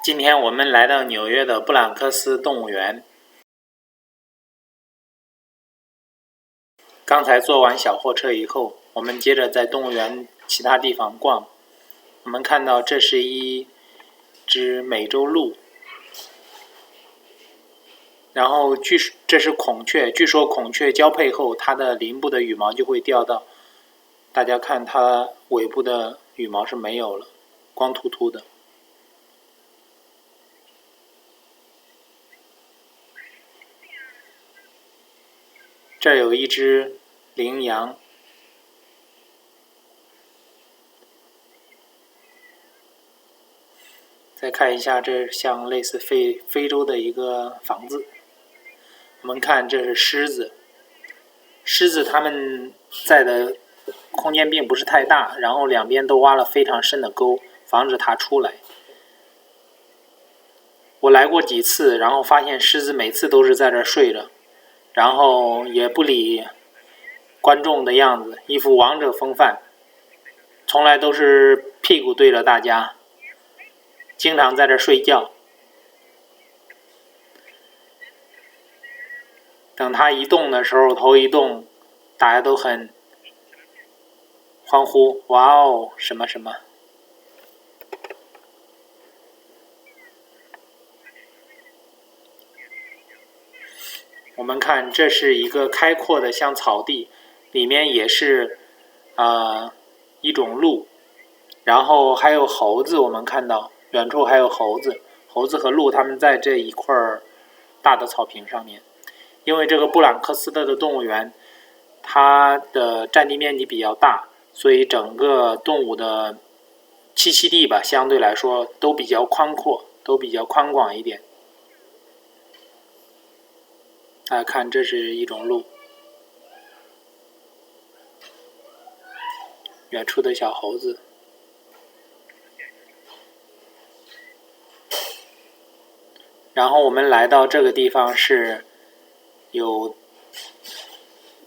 今天我们来到纽约的布朗克斯动物园。刚才坐完小货车以后，我们接着在动物园其他地方逛。我们看到这是一只美洲鹿，然后这是孔雀，据说孔雀交配后，它的鳞部的羽毛就会掉到，大家看它尾部的羽毛是没有了，光秃秃的。这儿有一只羚羊，再看一下，这像类似非洲的一个房子。我们看这是狮子，狮子它们在的空间并不是太大，然后两边都挖了非常深的沟，防止它出来。我来过几次，然后发现狮子每次都是在这睡着，然后也不理观众的样子，一副王者风范，从来都是屁股对着大家，经常在这睡觉。等它一动的时候，头一动，大家都很欢呼，哇哦，什么什么。我们看，这是一个开阔的像草地，里面也是一种鹿，然后还有猴子。我们看到远处还有猴子，猴子和鹿它们在这一块大的草坪上面。因为这个布朗克斯特的动物园，它的占地面积比较大，所以整个动物的栖息地吧，相对来说都比较宽阔，都比较宽广一点。大家看，这是一种鹿，远处的小猴子。然后我们来到这个地方是有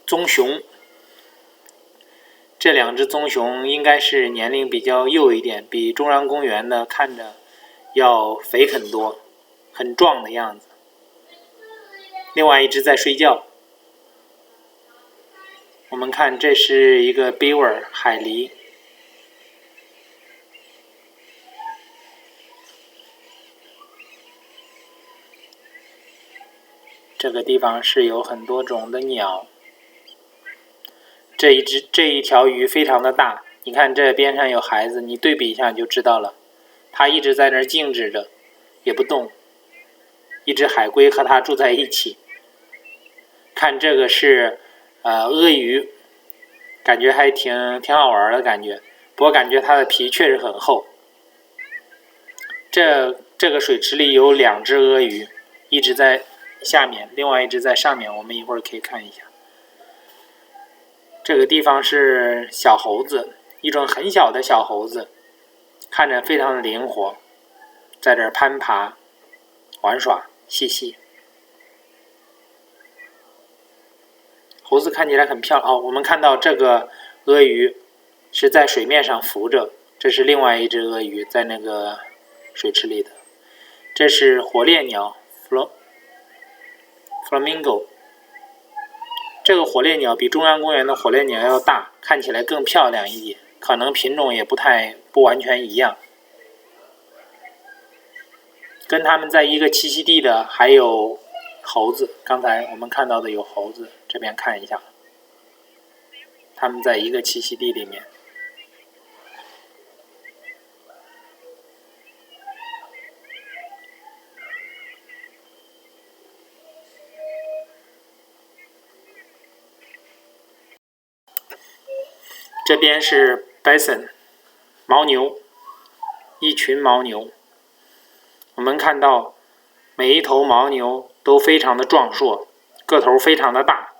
棕熊，这两只棕熊应该是年龄比较幼一点，比中央公园的看着要肥很多，很壮的样子。另外一只在睡觉。我们看，这是一个 beaver 海狸。这个地方是有很多种的鸟。这一条鱼非常的大，你看这边上有孩子，你对比一下就知道了。它一直在那儿静止着，也不动。一只海龟和它住在一起。看这个是鳄鱼，感觉还挺好玩的感觉，不过感觉它的皮确实很厚。这个水池里有两只鳄鱼，一只在下面，另外一只在上面，我们一会儿可以看一下。这个地方是小猴子，一种很小的小猴子，看着非常的灵活，在这儿攀爬、玩耍、嬉戏。猴子看起来很漂亮哦。我们看到这个鳄鱼是在水面上浮着，这是另外一只鳄鱼在那个水池里的。这是火烈鸟 Flamingo。这个火烈鸟比中央公园的火烈鸟要大，看起来更漂亮一点，可能品种也不完全一样。跟它们在一个栖息地的还有猴子，刚才我们看到的有猴子，这边看一下，它们在一个栖息地里面。这边是 bison 牦牛，一群牦牛。我们看到每一头牦牛都非常的壮硕，个头非常的大。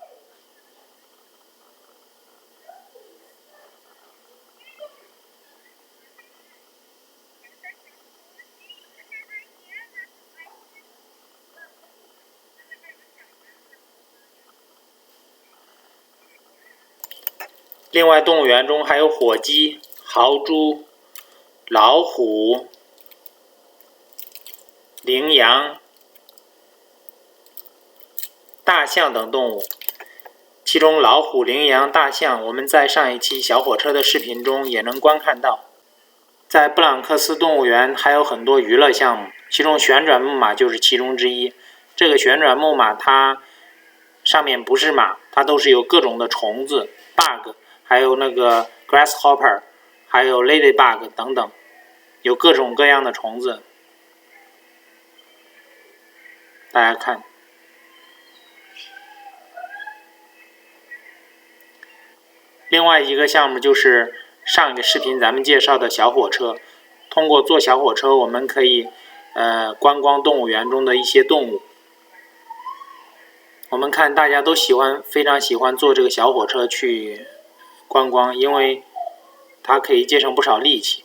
另外，动物园中还有火鸡、豪猪、老虎。羚羊、大象等动物。其中老虎、羚羊、大象，我们在上一期小火车的视频中也能观看到。在布朗克斯动物园还有很多娱乐项目，其中旋转木马就是其中之一。这个旋转木马它上面不是马，它都是有各种的虫子 bug， 还有那个 grasshopper， 还有 ladybug 等等，有各种各样的虫子。大家看，另外一个项目就是上一个视频咱们介绍的小火车。通过坐小火车，我们可以观光动物园中的一些动物。我们看大家都非常喜欢坐这个小火车去观光，因为它可以节省不少力气。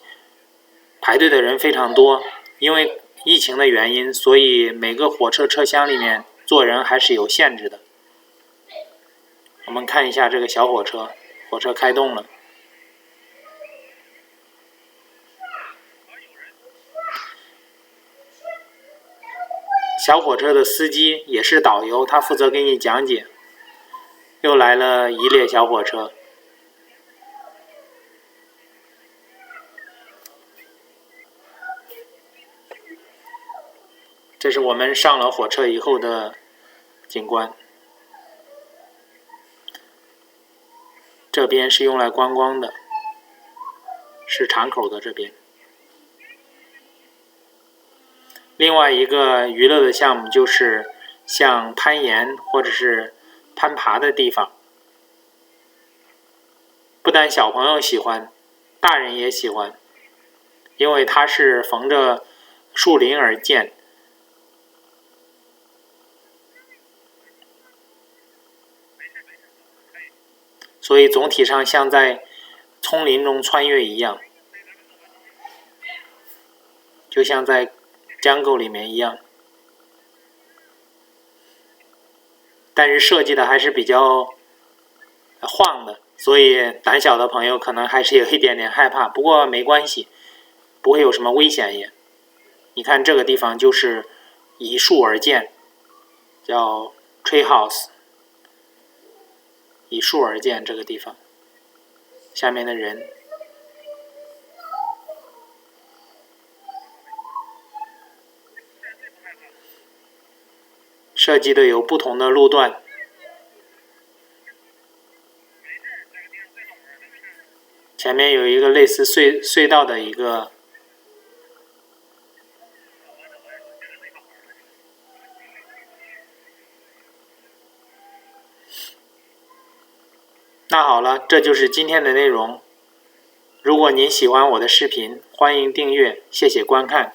排队的人非常多，因为疫情的原因，所以每个火车车厢里面坐人还是有限制的。我们看一下这个小火车，火车开动了。小火车的司机也是导游，他负责给你讲解。又来了一列小火车。这是我们上了火车以后的景观。这边是用来观光的，是敞口的这边。另外一个娱乐的项目就是像攀岩或者是攀爬的地方，不但小朋友喜欢，大人也喜欢，因为它是逢着树林而建，所以总体上像在丛林中穿越一样，就像在jungle里面一样。但是设计的还是比较晃的，所以胆小的朋友可能还是有一点点害怕，不过没关系，不会有什么危险也。你看这个地方就是以树而建，叫 tree house， 以树而建这个地方，下面的人。设计的有不同的路段，前面有一个类似隧道的一个。那好了，这就是今天的内容。如果您喜欢我的视频，欢迎订阅，谢谢观看。